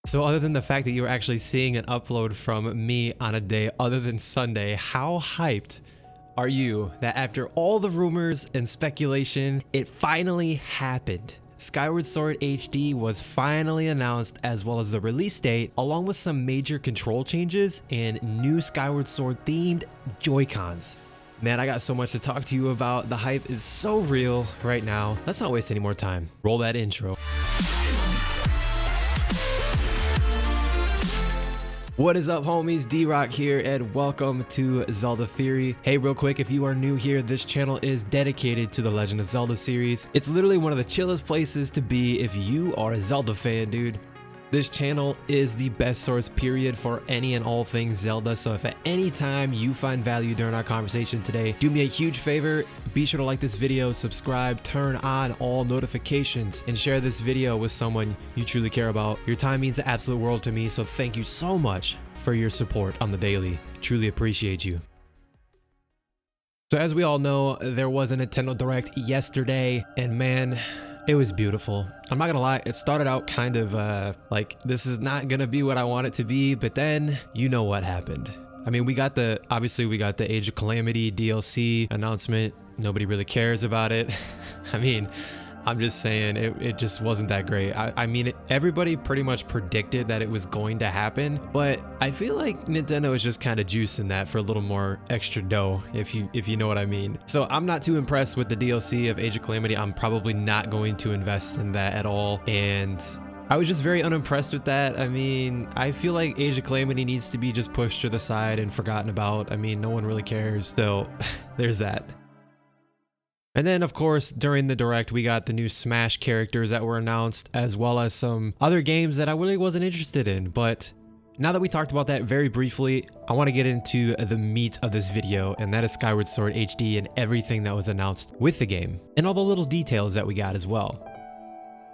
So other than the fact that you're actually seeing an upload from me on a day other than Sunday, how hyped are you that after all the rumors and speculation, it finally happened? Skyward Sword HD was finally announced, as well as the release date, along with some major control changes and new Skyward Sword themed Joy-Cons. Man, I got so much to talk to you about. The hype is so real right now. Let's not waste any more time. Roll that intro. What is up, homies? D-Rock here, and welcome to Zelda Theory. Hey, real quick, if you are new here, this channel is dedicated to the Legend of Zelda series. It's literally one of the chillest places to be if you are a Zelda fan, dude. This channel is the best source, period, for any and all things Zelda. So if at any time you find value during our conversation today, do me a huge favor. Be sure to like this video, subscribe, turn on all notifications, and share this video with someone you truly care about. Your time means the absolute world to me, so thank you so much for your support on the daily. Truly appreciate you. So as we all know, there was a Nintendo Direct yesterday, and man, it was beautiful. I'm not gonna lie, it started out kind of like this is not gonna be what I want it to be, but then you know what happened. I mean, obviously we got the Age of Calamity DLC announcement. Nobody really cares about it. I mean, I'm just saying it just wasn't that great. I mean, everybody pretty much predicted that it was going to happen, but I feel like Nintendo is just kind of juicing that for a little more extra dough, if you know what I mean. So I'm not too impressed with the DLC of Age of Calamity. I'm probably not going to invest in that at all, and I was just very unimpressed with that. I mean, I feel like Age of Calamity needs to be just pushed to the side and forgotten about. I mean, no one really cares. So there's that. And then, of course, during the Direct, we got the new Smash characters that were announced, as well as some other games that I really wasn't interested in. But now that we talked about that very briefly, I want to get into the meat of this video, and that is Skyward Sword HD and everything that was announced with the game, and all the little details that we got as well.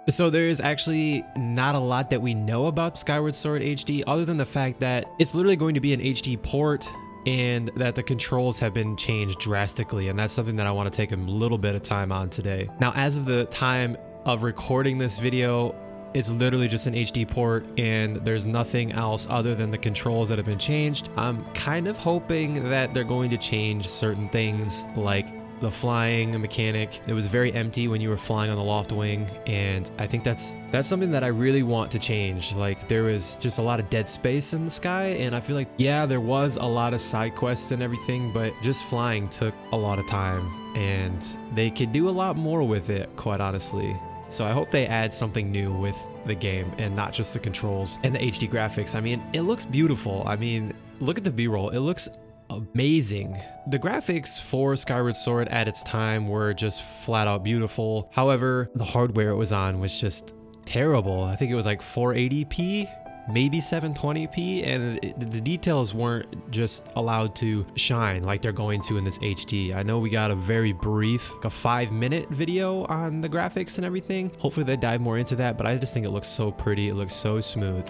So there is actually not a lot that we know about Skyward Sword HD, other than the fact that it's literally going to be an HD port, and that the controls have been changed drastically, and that's something that I want to take a little bit of time on today. Now, as of the time of recording this video, it's literally just an HD port, and there's nothing else other than the controls that have been changed. I'm kind of hoping that they're going to change certain things, like the flying mechanic. It was very empty when you were flying on the loft wing, and I think that's something that I really want to change. Like, there was just a lot of dead space in the sky, and I feel like, yeah, there was a lot of side quests and everything, but just flying took a lot of time, and they could do a lot more with it, quite honestly. So I hope they add something new with the game and not just the controls and the HD graphics. I mean, it looks beautiful. I mean, look at the B-roll. It looks amazing. The graphics for Skyward Sword at its time were just flat out beautiful. However, the hardware it was on was just terrible. I think it was like 480p, maybe 720p, and the details weren't just allowed to shine like they're going to in this HD. I know we got a very brief, like a 5-minute video on the graphics and everything. Hopefully they dive more into that, but I just think it looks so pretty. It looks so smooth.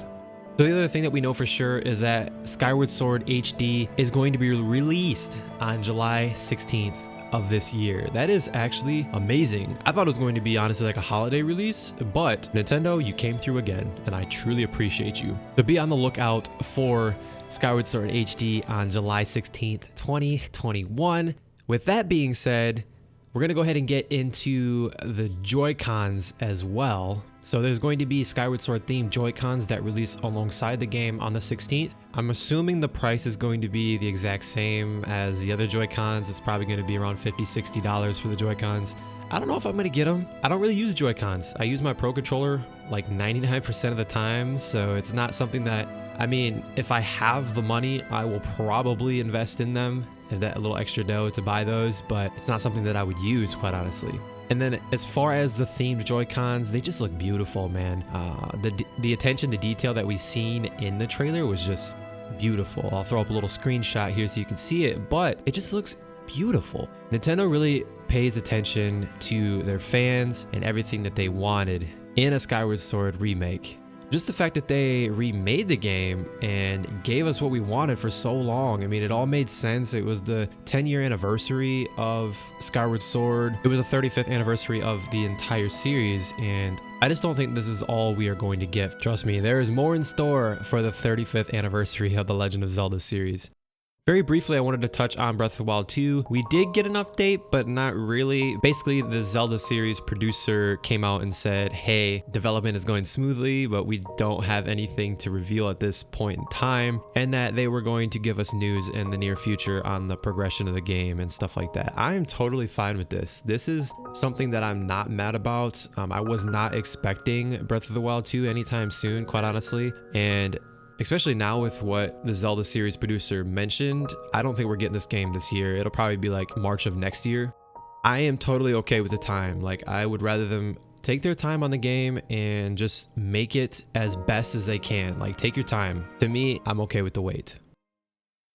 So the other thing that we know for sure is that Skyward Sword HD is going to be released on July 16th of this year. That is actually amazing. I thought it was going to be honestly like a holiday release, but Nintendo, you came through again, and I truly appreciate you. So be on the lookout for Skyward Sword HD on July 16th, 2021. With that being said, we're gonna go ahead and get into the Joy-Cons as well. So there's going to be Skyward Sword themed Joy-Cons that release alongside the game on the 16th. I'm assuming the price is going to be the exact same as the other Joy-Cons. It's probably going to be around $50, $60 for the Joy-Cons. I don't know if I'm going to get them. I don't really use Joy-Cons. I use my Pro Controller like 99% of the time, so it's not something that, I mean, if I have the money, I will probably invest in them, if that little extra dough to buy those, but it's not something that I would use, quite honestly. And then as far as the themed Joy-Cons, they just look beautiful, man. The attention to detail that we seen in the trailer was just beautiful. I'll throw up a little screenshot here so you can see it, but it just looks beautiful. Nintendo really pays attention to their fans and everything that they wanted in a Skyward Sword remake. Just the fact that they remade the game and gave us what we wanted for so long. I mean, it all made sense. It was the 10-year anniversary of Skyward Sword. It was the 35th anniversary of the entire series, and I just don't think this is all we are going to get. Trust me, there is more in store for the 35th anniversary of the Legend of Zelda series. Very briefly, I wanted to touch on Breath of the Wild 2. We did get an update, but not really. Basically, the Zelda series producer came out and said, hey, development is going smoothly, but we don't have anything to reveal at this point in time, and that they were going to give us news in the near future on the progression of the game and stuff like that. I am totally fine with this. This is something that I'm not mad about. I was not expecting Breath of the Wild 2 anytime soon, quite honestly, and especially now with what the Zelda series producer mentioned, I don't think we're getting this game this year. It'll probably be like March of next year. I am totally okay with the time. Like, I would rather them take their time on the game and just make it as best as they can. Like, take your time. To me, I'm okay with the wait.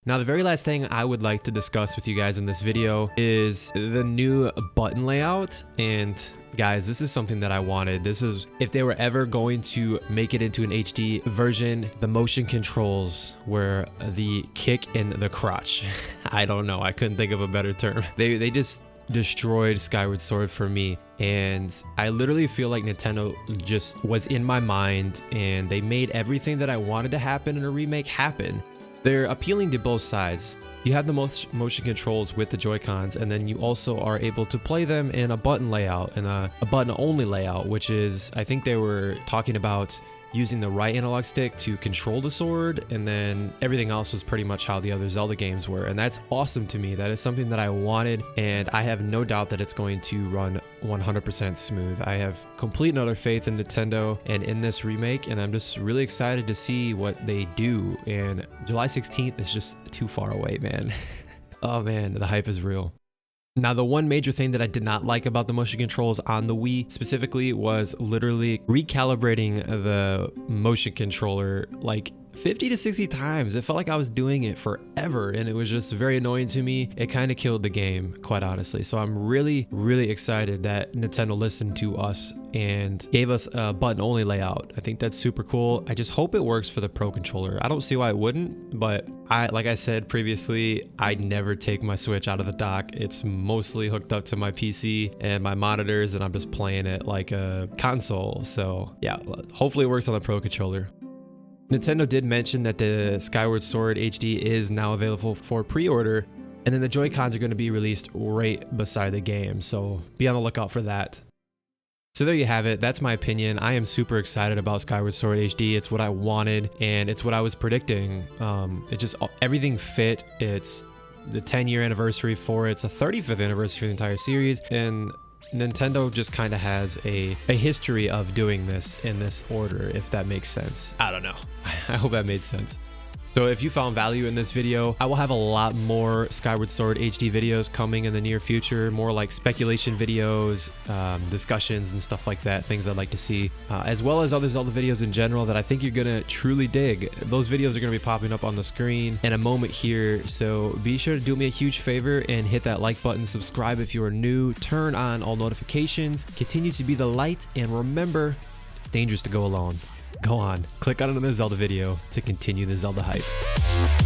Now, the very last thing I would like to discuss with you guys in this video is the new button layout. And guys, this is something that I wanted. This is, if they were ever going to make it into an HD version, the motion controls were the kick in the crotch. I don't know. I couldn't think of a better term. They just destroyed Skyward Sword for me. And I literally feel like Nintendo just was in my mind and they made everything that I wanted to happen in a remake happen. They're appealing to both sides. You have the motion controls with the Joy-Cons, and then you also are able to play them in a button layout and a button-only layout, which is, I think they were talking about using the right analog stick to control the sword, and then everything else was pretty much how the other Zelda games were. And that's awesome to me. That is something that I wanted, and I have no doubt that it's going to run 100% smooth. I have complete and utter faith in Nintendo and in this remake, and I'm just really excited to see what they do. And July 16th is just too far away, man. Oh man, the hype is real. Now, the one major thing that I did not like about the motion controls on the Wii specifically was literally recalibrating the motion controller like 50 to 60 times. It felt like I was doing it forever, and it was just very annoying to me. It kind of killed the game, quite honestly. So I'm really, really excited that Nintendo listened to us and gave us a button-only layout. I think that's super cool. I just hope it works for the Pro Controller. I don't see why it wouldn't, but like I said previously, I never take my Switch out of the dock. It's mostly hooked up to my PC and my monitors, and I'm just playing it like a console. So yeah, hopefully it works on the Pro Controller. Nintendo did mention that the Skyward Sword HD is now available for pre-order, and then the Joy-Cons are going to be released right beside the game, so be on the lookout for that. So there you have it. That's my opinion. I am super excited about Skyward Sword HD. It's what I wanted, and it's what I was predicting. It just, everything fit. It's the 10-year anniversary for it. It's a 35th anniversary for the entire series, and Nintendo just kind of has a history of doing this in this order, if that makes sense. I don't know. I hope that made sense. So if you found value in this video, I will have a lot more Skyward Sword HD videos coming in the near future, more like speculation videos, discussions and stuff like that, things I'd like to see, as well as other Zelda videos in general that I think you're gonna truly dig. Those videos are gonna be popping up on the screen in a moment here, so be sure to do me a huge favor and hit that like button, subscribe if you are new, turn on all notifications, continue to be the light, and remember, it's dangerous to go alone. Go on, click on another Zelda video to continue the Zelda hype.